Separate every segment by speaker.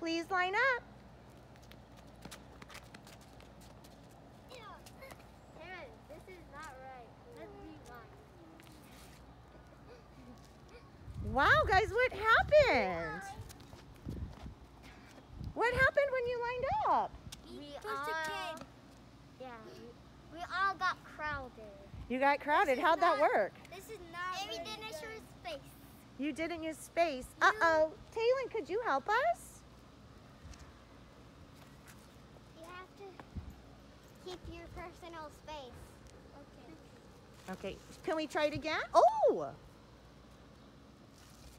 Speaker 1: Please line up.
Speaker 2: Aaron, this is not right. Let's rewind.
Speaker 1: Wow, guys, what happened? What happened when you lined up?
Speaker 2: We all got crowded.
Speaker 1: You got crowded. How'd that work?
Speaker 2: This is not. And we didn't use space.
Speaker 1: You didn't use space. Uh-oh. Taylin, could you help us?
Speaker 2: You have to keep your personal space.
Speaker 1: Okay. Can we try it again? Oh!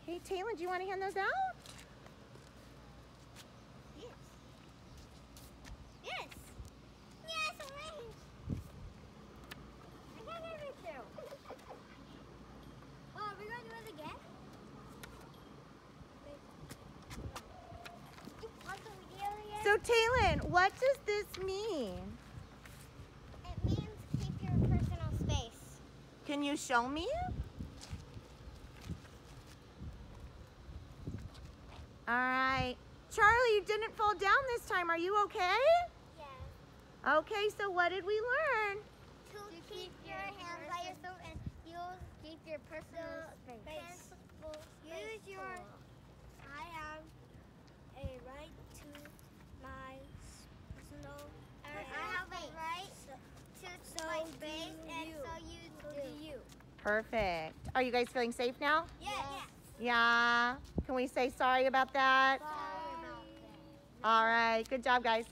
Speaker 1: Hey, Taylin, do you want to hand those out?
Speaker 2: Yes. Yes. Yes, orange. I can't hear it too. Oh, are we going to do it again?
Speaker 1: So, Taylin, what does this mean?
Speaker 2: It means keep your personal space.
Speaker 1: Can you show me? All right. Charlie, you didn't fall down this time. Are you okay?
Speaker 2: Yes.
Speaker 1: Okay, so what did we learn?
Speaker 2: To keep your hands by yourself and you'll keep your personal space. Use your, I have a right to my personal I have a right to my space and so you do.
Speaker 1: Perfect. Are you guys feeling safe now?
Speaker 2: Yes.
Speaker 1: Yeah. Can we say sorry about that?
Speaker 2: Sorry about that.
Speaker 1: All right. Good job, guys.